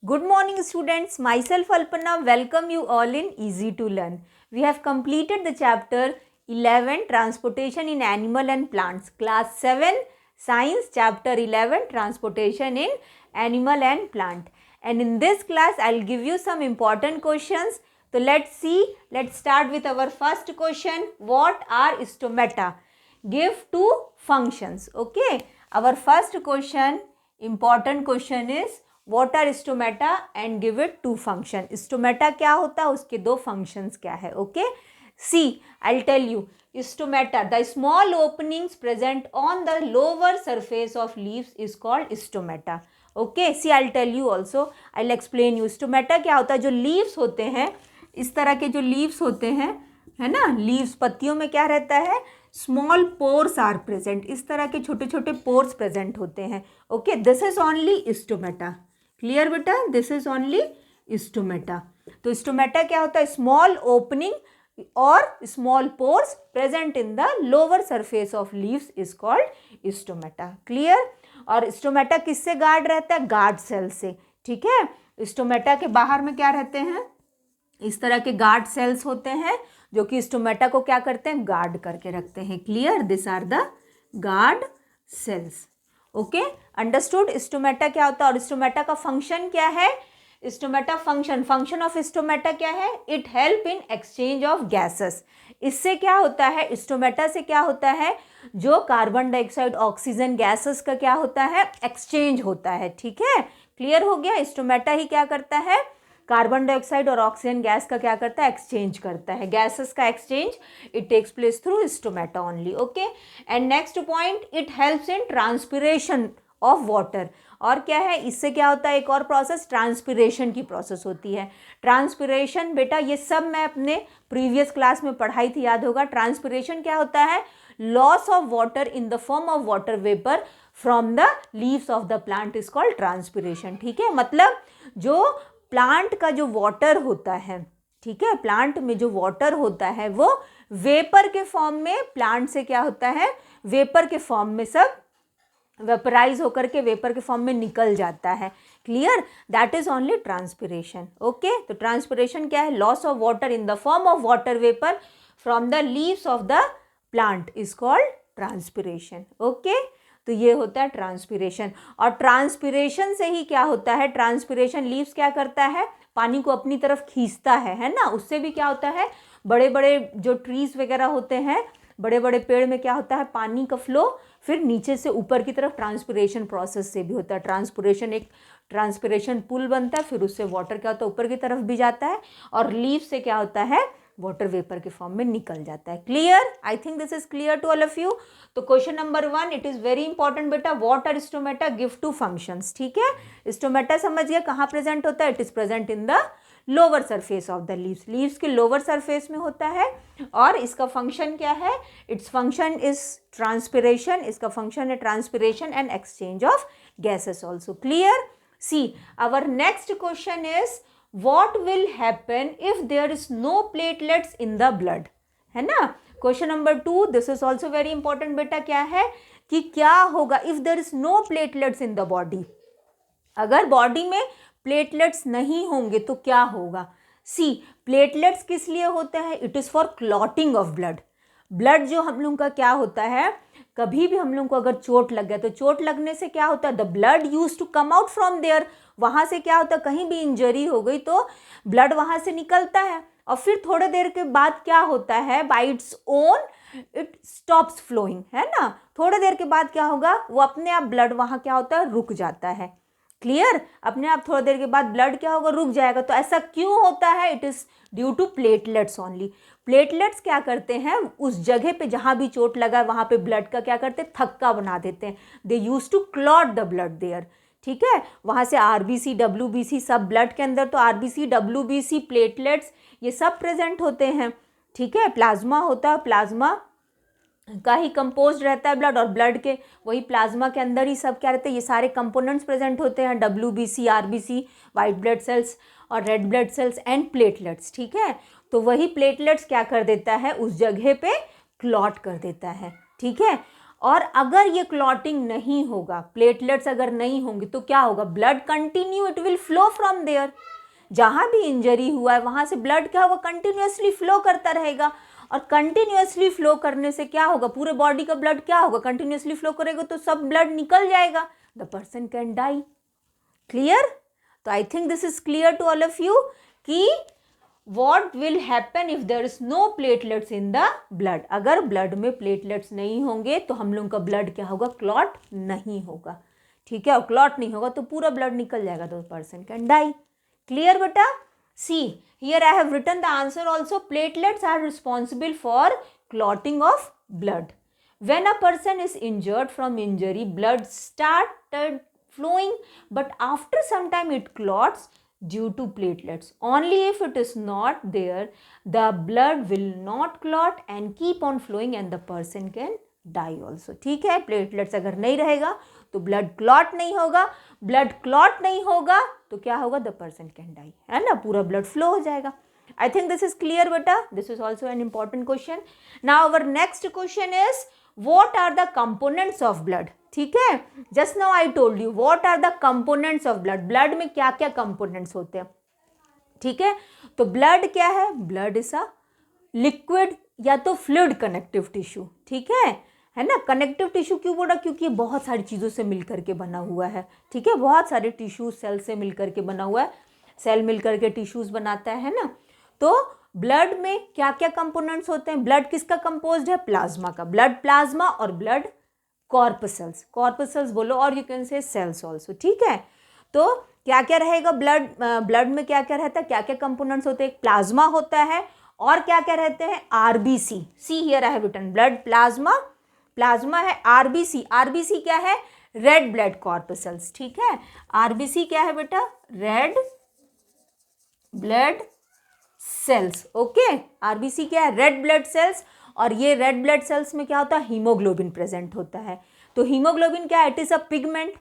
Good morning students, myself Alpana welcome you all in Easy to Learn. We have completed the chapter 11 Transportation in Animal and Plants, class 7 Science chapter 11 Transportation in Animal and Plant. And in this class I'll give you some important questions. So let's see, let's start with our first question. What are stomata? Give two functions. Okay, our first question, important question is what are stomata and give it two function. Stomata क्या होता है, उसके दो functions क्या है. Okay, see, I'll tell you. Stomata, the small openings present on the lower surface of leaves is called stomata. Okay, see, I'll tell you also, I'll explain you. Stomata क्या होता है, जो leaves होते हैं, इस तरह के जो leaves होते हैं, है ना, leaves, पत्तियों में क्या रहता है, स्मॉल पोर्स आर प्रेजेंट, इस तरह के छोटे छोटे पोर्स प्रेजेंट होते हैं. Okay, this is only stomata. Clear बेटा, दिस इज ओनली स्टोमेटा. तो स्टोमेटा क्या होता है, स्मॉल ओपनिंग और small pores present in the lower surface of leaves is called stomata. Clear. और स्टोमेटा किससे गार्ड रहता है, गार्ड सेल से. ठीक है, स्टोमेटा के बाहर में क्या रहते हैं, इस तरह के गार्ड सेल्स होते हैं जो कि स्टोमेटा को क्या करते हैं, गार्ड करके रखते हैं. Clear, this are the guard cells. Okay, understood. Stomata क्या होता है और स्टोमेटा का फंक्शन क्या है. स्टोमेटा फंक्शन ऑफ स्टोमेटा क्या है, it help in exchange of gases. इससे क्या होता है, स्टोमेटा से क्या होता है, जो कार्बन डाइऑक्साइड ऑक्सीजन गैसेस का क्या होता है, एक्सचेंज होता है. ठीक है, क्लियर हो गया. स्टोमेटा ही क्या करता है, कार्बन डाइऑक्साइड और ऑक्सीजन गैस का क्या करता है, एक्सचेंज करता है. गैसेस का exchange it takes place through stomata only. Okay, and next point, it helps in transpiration of water. और क्या है, इससे क्या होता है, एक और प्रोसेस, ट्रांसपिरेशन की प्रोसेस होती है. ट्रांसपिरेशन बेटा ये सब मैं अपने प्रीवियस क्लास में पढ़ाई थी, याद होगा. ट्रांसपिरेशन क्या होता है, loss of water in the form of water vapour from the leaves of the plant is called transpiration. ठीक है, मतलब जो प्लांट का जो वाटर होता है, ठीक है, प्लांट में जो वाटर होता है वो वेपर के फॉर्म में प्लांट से क्या होता है, वेपर के फॉर्म में सब वेपराइज होकर के वेपर के फॉर्म में निकल जाता है. Clear, that is only transpiration. Okay, तो ट्रांसपिरेशन क्या है, loss of water in the form of water vapour from the leaves of the plant is called transpiration. Okay, तो ये होता है ट्रांसपिरेशन. और ट्रांसपिरेशन से ही क्या होता है, ट्रांसपिरेशन लीव्स क्या करता है, पानी को अपनी तरफ खींचता है ना. उससे भी क्या होता है, बड़े बड़े जो ट्रीज वगैरह होते हैं, बड़े बड़े पेड़ में क्या होता है, पानी का फ्लो फिर नीचे से ऊपर की तरफ ट्रांसपिरेशन प्रोसेस से भी होता है. ट्रांसपिरेशन, एक ट्रांसपिरेशन पुल बनता है, फिर उससे वाटर क्या होता है, ऊपर की तरफ भी जाता है, और लीव से क्या होता है, वाटर वेपर के फॉर्म में निकल जाता है. Clear, I think this is clear to all of you. तो question number 1, it is very important बेटा, what are stomata, give two functions. ठीक है, स्टोमेटा समझ गया कहाँ प्रेजेंट होता है, it is present in the lower surface of the leaves. Leaves के लोअर सरफेस में होता है. और इसका फंक्शन क्या है, इट्स फंक्शन इज ट्रांसपिरेशन. इसका फंक्शन है transpiration and exchange of gases also. Clear. See, our next question is what will happen if there is no platelets in the blood, है ना. Question number 2, this is also very important बेटा. क्या है कि क्या होगा if there is no platelets in the body, अगर body में प्लेटलेट्स नहीं होंगे तो क्या होगा. सी, प्लेटलेट्स किस लिए होते हैं, it is for clotting of blood. Blood जो हम लोग का क्या होता है, कभी भी हम लोग को अगर चोट लग गया तो चोट लगने से क्या होता है, the blood use to come out from there. वहाँ से क्या होता है, कहीं भी इंजरी हो गई तो ब्लड वहाँ से निकलता है, और फिर थोड़ी देर के बाद क्या होता है, by its own it stops flowing, है ना. थोड़ी देर के बाद क्या होगा, वो अपने आप ब्लड वहाँ क्या होता है, रुक जाता है. क्लियर, अपने आप थोड़ी देर के बाद ब्लड क्या होगा, रुक जाएगा. तो ऐसा क्यों होता है, it is due to platelets only. Platelets क्या करते हैं, उस जगह पे जहाँ भी चोट लगा है वहाँ पे ब्लड का क्या करते हैं, थक्का बना देते हैं. They use to clot the blood there. ठीक है, वहाँ से आरबीसी डब्ल्यूबीसी सब ब्लड के अंदर, तो आरबीसी डब्ल्यूबीसी प्लेटलेट्स ये सब प्रेजेंट होते हैं. ठीक है, प्लाज्मा होता है, प्लाज्मा का ही कंपोज रहता है ब्लड, और ब्लड के वही प्लाज्मा के अंदर ही सब क्या रहते हैं, ये सारे कंपोनेंट्स प्रेजेंट होते हैं, WBC, RBC, white blood cells और red blood cells and platelets. ठीक है, तो वही प्लेटलेट्स क्या कर देता है, उस जगह पे क्लॉट कर देता है. ठीक है, और अगर ये क्लॉटिंग नहीं होगा, प्लेटलेट्स अगर नहीं होंगे तो क्या होगा, blood continue it will flow from there, जहाँ भी इंजरी हुआ है वहाँ से ब्लड क्या होगा, कंटिन्यूसली फ्लो करता रहेगा। और कंटिन्यूसली फ्लो करने से क्या होगा, पूरे बॉडी का ब्लड क्या होगा, कंटिन्यूसली फ्लो करेगा तो सब ब्लड निकल जाएगा, the person can die. Clear? तो I think this is clear to all of you कि what will happen if there is no platelets in the blood। अगर ब्लड में प्लेटलेट्स नहीं होंगे तो हम लोगों का ब्लड क्या होगा, क्लॉट नहीं होगा। ठीक है, और क्लॉट नहीं होगा तो पूरा ब्लड निकल जाएगा, तो पर्सन कैन डाई। क्लियर बेटा? See here I have written the answer also. Platelets are responsible for clotting of blood. When a person is injured from injury, blood started flowing, but after some time it clots due to platelets. Only if it is not there, the blood will not clot and keep on flowing and the person can die also. ठीक है, platelets अगर नहीं रहेगा तो blood clot नहीं होगा, blood clot नहीं होगा तो क्या होगा, द पर्सन कैन डाई, है ना, पूरा ब्लड फ्लो हो जाएगा। I think this is clear beta. This is also an important question. Now our next question is, what are the components of blood? ठीक है, just now I told you what are the components of blood. blood में क्या क्या components होते हैं, ठीक है। तो blood क्या है, blood is a liquid या तो fluid connective tissue, ठीक है ना। कनेक्टिव टिश्यू क्यों बोला, क्योंकि ये बहुत सारी चीज़ों से मिलकर के बना हुआ है, ठीक है, बहुत सारे टिश्यू सेल से मिलकर के बना हुआ है, सेल मिलकर के टिश्यूज़ बनाता है ना। तो ब्लड में क्या क्या कंपोनेंट्स होते हैं, ब्लड किसका कंपोज्ड है, प्लाज्मा का, ब्लड प्लाज्मा और ब्लड कॉर्पसल्स, कॉर्पसल्स बोलो और you can say cells also, ठीक है। तो क्या क्या रहेगा, ब्लड में क्या क्या रहता है, क्या क्या कंपोनेंट्स होते हैं, प्लाज्मा होता है और क्या क्या रहते हैं, RBC. See here I have written blood plasma, plasma है, आरबीसी, आरबीसी क्या है, रेड ब्लड कॉर्पसल्स, ठीक है। आरबीसी क्या है बेटा, red blood cells, okay. RBC क्या है, रेड ब्लड सेल्स, और ये रेड ब्लड सेल्स में क्या होता है, हीमोग्लोबिन प्रेजेंट होता है। तो हीमोग्लोबिन क्या है, it is a pigment,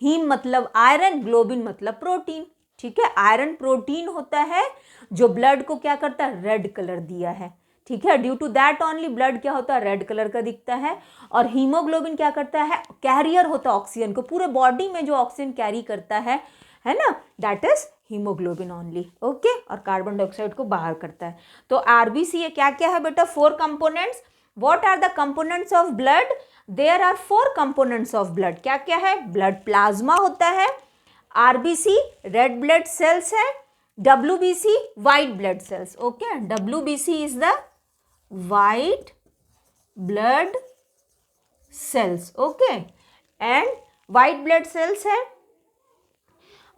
haem मतलब आयरन, ग्लोबिन मतलब प्रोटीन, ठीक है। आयरन प्रोटीन होता है जो ब्लड को क्या करता है, रेड कलर दिया है, ठीक है। Due to that only blood क्या होता है, रेड कलर का दिखता है। और हीमोग्लोबिन क्या करता है, कैरियर होता है ऑक्सीजन को, पूरे बॉडी में जो ऑक्सीजन कैरी करता है ना, that is haemoglobin only, okay. और कार्बन डाइऑक्साइड को बाहर करता है। तो आरबीसी क्या क्या है बेटा, 4 components. What are the components of blood, there are 4 components of blood. क्या क्या है, ब्लड प्लाज्मा होता है, आरबीसी रेड ब्लड सेल्स है, WBC white blood cells, okay. WBC is the white blood cells, okay. And white blood cells है,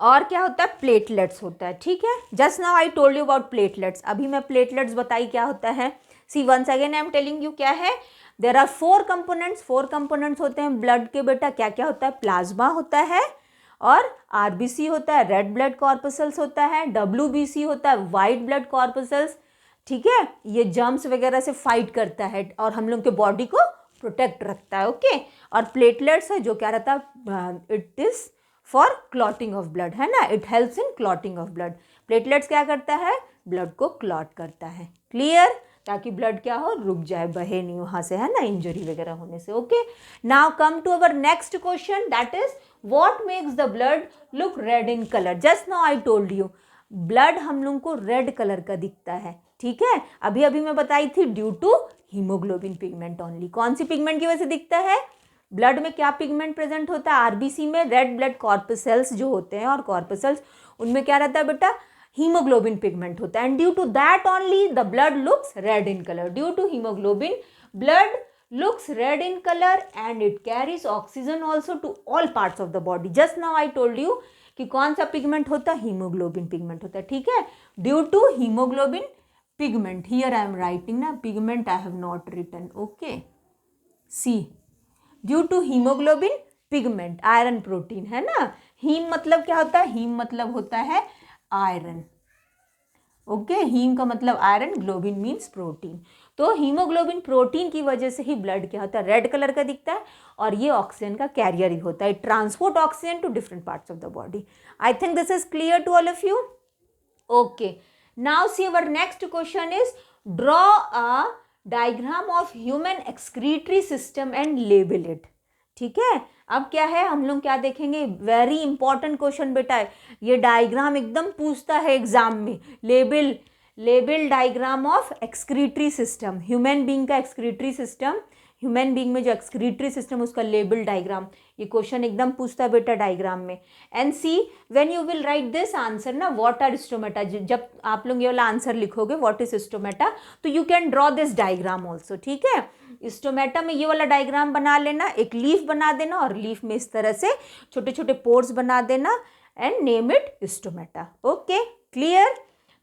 और क्या होता है, प्लेटलेट्स होता है, ठीक है। Just now I told you about platelets, अभी मैं प्लेटलेट्स बताई क्या होता है। See once again I am telling you क्या है, देयर आर 4 कंपोनेंट्स, 4 कंपोनेंट्स होते हैं ब्लड के बेटा। क्या क्या होता है, प्लाज्मा होता है, और आरबीसी होता है, रेड ब्लड कॉर्पसल्स होता है, डब्ल्यूबीसी होता है, वाइट ब्लड कॉर्पसल्स, ठीक है। ये जर्म्स वगैरह से फाइट करता है और हम लोग के बॉडी को प्रोटेक्ट रखता है, ओके। और प्लेटलेट्स है जो क्या रहता है, it is for clotting of blood, है ना, it helps in clotting of blood. Platelets क्या करता है, ब्लड को क्लॉट करता है, क्लियर, ताकि ब्लड क्या हो, रुक जाए, बहे नहीं वहाँ से, है ना, इंजरी वगैरह होने से, okay. Now come to our next question, that is what makes the blood look red in colour. Just now I told you blood हम लोग को रेड कलर का दिखता है, ठीक है। अभी अभी मैं बताई थी due to haemoglobin pigment only. कौन सी पिगमेंट की वजह से दिखता है, ब्लड में क्या पिगमेंट प्रेजेंट होता है, आरबीसी में रेड ब्लड कॉर्पसल्स जो होते हैं, और कॉर्पसल्स उनमें क्या रहता है बेटा, हीमोग्लोबिन पिगमेंट होता है। And due to that only the blood looks red in colour. Due to haemoglobin blood looks red in color and it carries oxygen also to all parts of the body. Just now I told you कि कौन सा pigment होता है, haemoglobin pigment होता है, ठीक है। Due to haemoglobin pigment, here I am writing ना, pigment I have not written, okay. See due to haemoglobin pigment, iron protein, है ना। हीम मतलब क्या होता है, हीम मतलब होता है आयरन, ओके। हीम का मतलब आयरन, ग्लोबिन मीन्स प्रोटीन। तो हीमोग्लोबिन प्रोटीन की वजह से ही ब्लड क्या होता है, रेड कलर का दिखता है, और ये ऑक्सीजन का कैरियर ही होता है, transport oxygen to different parts of the body. I think this is clear to all of you, okay. Now see our next question is draw a diagram of human excretory system and label it. ठीक है, अब क्या है, हम लोग क्या देखेंगे, very important question बेटा है ये, डायग्राम एकदम पूछता है एग्जाम में। Label diagram of excretory system, human being का एक्सक्रीटरी सिस्टम, ह्यूमन बीइंग में जो एक्सक्रीटरी सिस्टम उसका लेबल डायग्राम, ये क्वेश्चन एकदम पूछता है बेटा डायग्राम में। And see when you will write this answer ना, व्हाट आर स्टोमेटा, जब आप लोग ये वाला आंसर लिखोगे व्हाट इज स्टोमेटा, तो you can draw this diagram also. ठीक है, स्टोमेटा में ये वाला डायग्राम बना लेना, एक लीफ बना देना और लीफ में इस तरह से छोटे छोटे पोर्स बना देना and name it stomata. Okay, clear.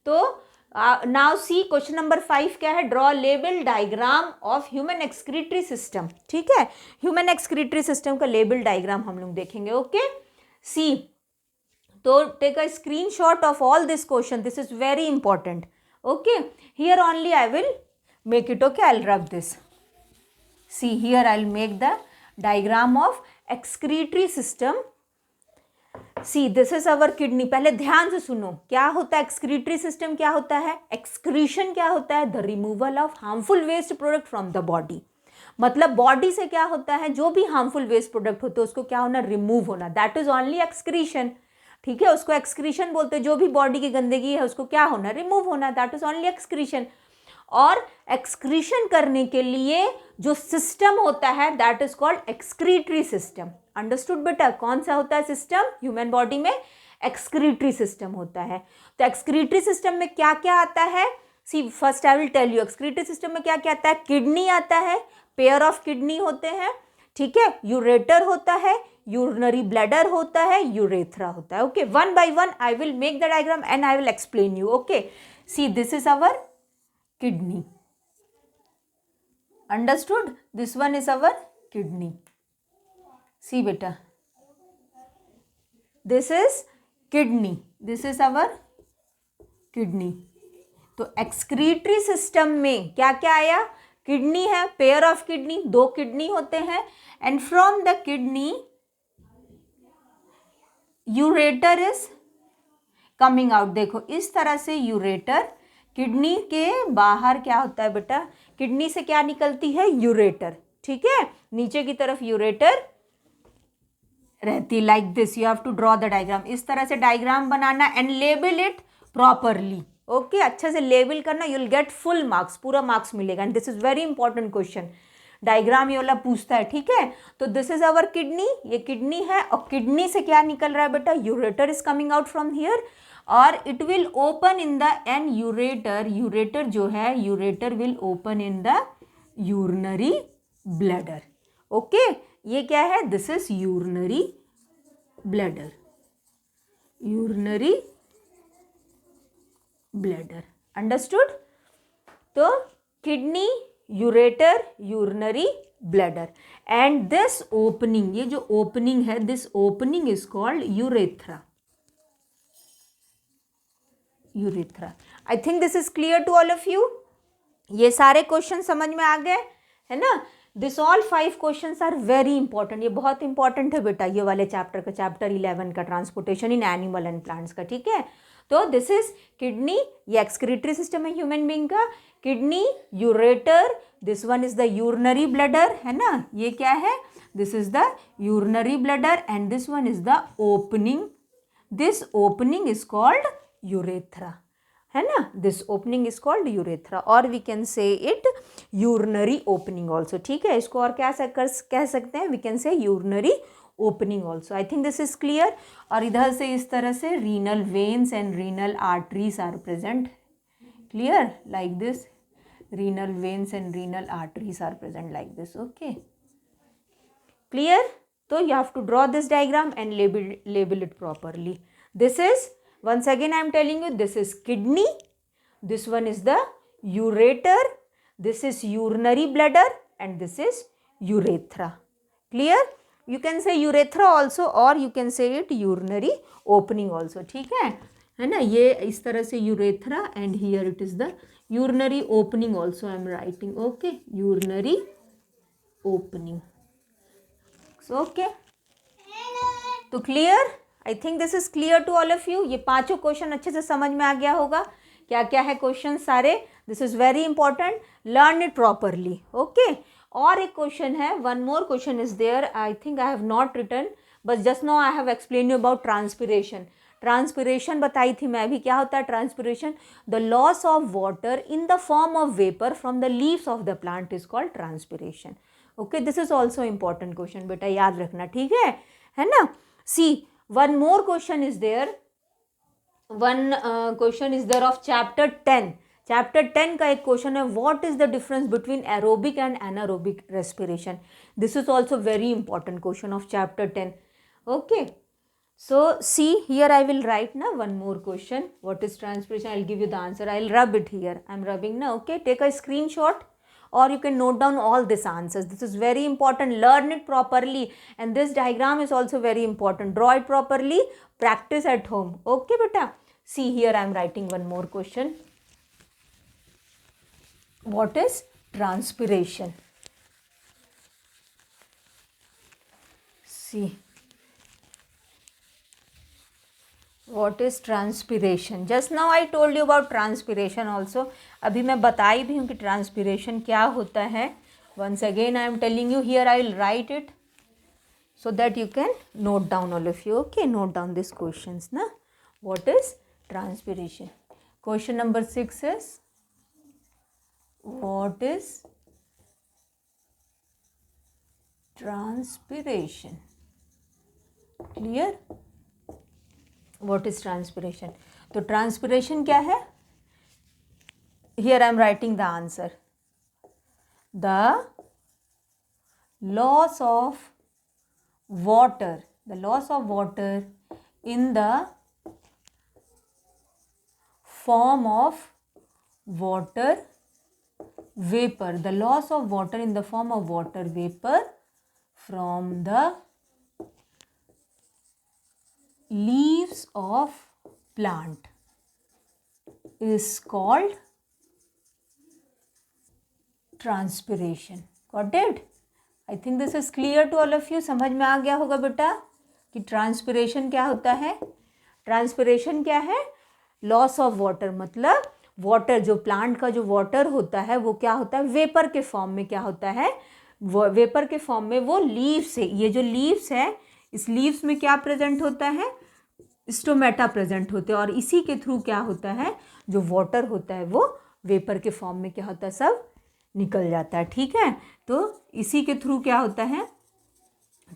तो नाउ सी क्वेश्चन नंबर 5 क्या है, draw label diagram of human excretory system. ठीक है, ह्यूमन एक्सक्रीटरी सिस्टम का लेबल डायग्राम हम लोग देखेंगे। ओके, सी तो take a screenshot of all this question, this is very important. Okay, here only I will make it. Okay, I will rub this, see here I will make the diagram of excretory system. See this is our kidney, पहले ध्यान से सुनो, क्या होता है excretory system, क्या होता है एक्सक्रीशन, क्या होता है the removal of harmful waste product from the body. मतलब बॉडी से क्या होता है, जो भी हार्मफुल वेस्ट प्रोडक्ट होते हैं उसको क्या होना, रिमूव होना, दैट इज ओनली एक्सक्रीशन। ठीक है, उसको एक्सक्रीशन बोलते हैं, जो भी बॉडी की गंदगी है उसको क्या होना, रिमूव होना, दैट इज ओनली एक्सक्रीशन। और एक्सक्रीशन करने के लिए जो सिस्टम होता है that is called excretory system. Understood बेटा, कौन सा होता है सिस्टम, ह्यूमन बॉडी में एक्सक्रीटरी सिस्टम होता है। तो एक्सक्रीटरी सिस्टम में क्या क्या आता है, see first I will tell you, excretory system में क्या क्या आता है, किडनी आता है, पेयर ऑफ किडनी होते हैं। ठीक है, यूरेटर होता है, यूरिनरी ब्लैडर होता है, यूरेथ्रा होता है। Okay, one by one I will make the diagram and I will explain you. Okay, see this is our kidney, understood, this one is our kidney, see beta, this is kidney, this is our kidney। तो excretory system में क्या क्या आया, kidney है, pair of kidney, 2 kidney होते हैं, and from the kidney ureter is coming out. देखो इस तरह से यूरेटर, किडनी के बाहर क्या होता है बेटा, किडनी से क्या निकलती है, यूरेटर। ठीक है, नीचे की तरफ यूरेटर रहती, like this, you have to draw the diagram, इस तरह से डायग्राम बनाना and label it properly. Okay, अच्छे से लेबल करना, you will get full marks, पूरा मार्क्स मिलेगा, and this is very important question, diagram ये वाला पूछता है। ठीक है, तो दिस इज अवर किडनी, ये किडनी है, और किडनी से क्या निकल रहा है बेटा, ureter is coming out from here, और it will open in the an ureter, ureter जो है, ureter will open in the urinary bladder. Okay, ये क्या है, this is urinary bladder, urinary bladder, understood. तो kidney, ureter, urinary bladder, and this opening, ये जो opening है, this opening is called urethra, urethra. I think this is clear to all of you, ये सारे question समझ में आ गए है ना। This all 5 questions are very important, ये बहुत इंपॉर्टेंट है बेटा, ये वाले चैप्टर का, चैप्टर 11 का, transportation in animal and plants का। ठीक है, तो दिस इज किडनी, ये एक्सक्रीटरी सिस्टम है ह्यूमन बीइंग का, kidney, ureter, this one is the urinary bladder, है ना, ये क्या है, this is the urinary bladder, and this one is the opening, this opening is called urethra, है ना, this opening is called urethra, और we can say it urinary opening also. ठीक है, इसको और क्या कह सकते हैं, we can say urinary opening also. I think this is clear. और इधर से इस तरह से renal veins and renal arteries are present, clear, like this, renal veins and renal arteries are present like this. Okay, clear. तो you have to draw this diagram and label it properly. This is, once again I am telling you, this is kidney, this one is the ureter, this is urinary bladder, and this is urethra. Clear? You can say urethra also, or you can say it urinary opening also. ठीक है ना, ये इस तरह से urethra, and here it is the urinary opening also I am writing. Okay, urinary opening. So okay, तो clear, I think this is clear to all of you. ये 5 question अच्छे से समझ में आ गया होगा। क्या क्या है क्वेश्चन सारे, this is very important, learn it properly. Okay, और एक क्वेश्चन है, one more question is there, I think I have not written but just now I have explain you about transpiration. Transpiration बताई थी मैं अभी, क्या होता है transpiration? The loss of water in the form of vapour from the leaves of the plant is called transpiration. Okay, this is also important question बेटा, याद रखना, ठीक है ना. See, one more question is there, one question is there of chapter 10. Chapter 10 का एक question है, what is the difference between aerobic and anaerobic respiration. This is also very important question of chapter 10. Okay, so see here I will write na one more question, what is transpiration, I'll give you the answer, I'll rub it here, I'm rubbing now. Okay, take a screenshot or you can note down all these answers. This is very important, learn it properly, and this diagram is also very important, draw it properly, practice at home. Okay beta, see here I'm writing one more question, what is transpiration. See, what is transpiration? Just now I told you about transpiration also. अभी मैं बताई भी हूँ कि transpiration क्या होता है. Once again I am telling you, here I will write it so that you can note down all of you. Okay, note down these questions na. What is transpiration? Question number 6 is, what is transpiration? Clear? What is transpiration? तो transpiration क्या है? Here I am writing the answer. The loss of water, the loss of water in the form of water vapor, the loss of water in the form of water vapor from the leaves of plant is called transpiration. Got it? I think this is clear to all of you. समझ में आ गया होगा बेटा कि transpiration क्या होता है. Transpiration क्या है? लॉस ऑफ वाटर, मतलब वाटर, जो प्लांट का जो वाटर होता है वो क्या होता है, वेपर के फॉर्म में क्या होता है, वेपर के फॉर्म में वो लीव्स से, ये जो लीव्स है इस लीव्स में क्या प्रेजेंट होता है, स्टोमेटा प्रेजेंट होते हैं, और इसी के थ्रू क्या होता है, जो वाटर होता है वो वेपर के फॉर्म में क्या होता है, सब निकल जाता है. ठीक है, तो इसी के थ्रू क्या होता है,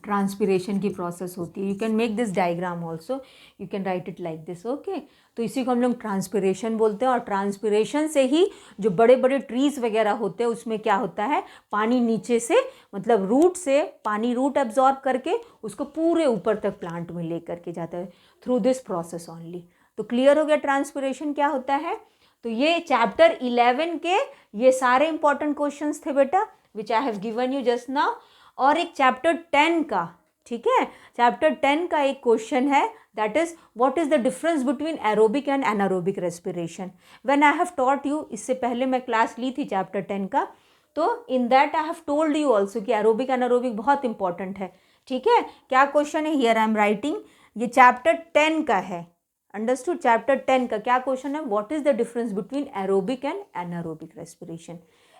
ट्रांसपिरेशन की प्रोसेस होती है. You can make this diagram also, you can write it like this. Okay, तो इसी को हम लोग ट्रांसपिरेशन बोलते हैं. और ट्रांसपिरेशन से ही जो बड़े बड़े ट्रीज वगैरह होते हैं उसमें क्या होता है, पानी नीचे से, मतलब रूट से पानी, रूट एब्जॉर्ब करके उसको पूरे ऊपर तक प्लांट में ले करके जाता है थ्रू दिस प्रोसेस ओनली. तो क्लियर हो गया ट्रांसपिरेशन क्या होता है. तो ये चैप्टर 11 के ये सारे इंपॉर्टेंट क्वेश्चंस थे बेटा, which I have given you just now. और एक चैप्टर 10 का, ठीक है, चैप्टर 10 का एक क्वेश्चन है, that is what is the difference between aerobic and anaerobic respiration. When I have taught you, इससे पहले मैं क्लास ली थी चैप्टर 10 का, तो in that I have told you also कि एरोबिक एनारोबिक बहुत इंपॉर्टेंट है. ठीक है, क्या क्वेश्चन है, हियर आई एम राइटिंग, ये चैप्टर 10 का है. अंडरस्टूड, चैप्टर 10 का क्या क्वेश्चन है, what is the difference between aerobic and anaerobic respiration.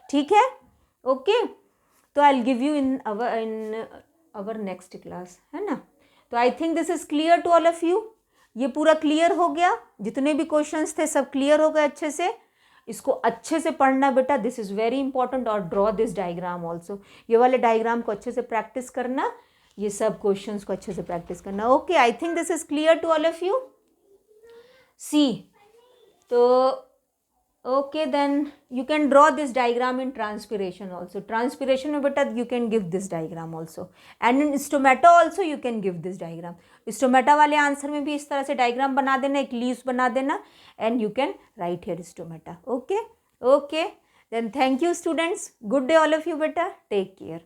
ठीक है, ओके. तो I will give you in our next class, है ना. तो I think this is clear to all of you. ये पूरा क्लियर हो गया, जितने भी क्वेश्चंस थे सब क्लियर हो गए अच्छे से. इसको अच्छे से पढ़ना बेटा, दिस इज़ वेरी इंपॉर्टेंट. और ड्रॉ दिस डायग्राम ऑल्सो, ये वाले डायग्राम को अच्छे से प्रैक्टिस करना, ये सब क्वेश्चंस को अच्छे से प्रैक्टिस करना. Okay, I think this is clear to all of you. See, तो okay, then you can draw this diagram in transpiration also. Transpiration में बेटा you can give this diagram also, and in stomata also you can give this diagram. stomata वाले answer में भी इस तरह से diagram बना देना, एक लीव्स बना देना, and you can write here stomata. Okay, okay, then thank you students, good day all of you beta, take care.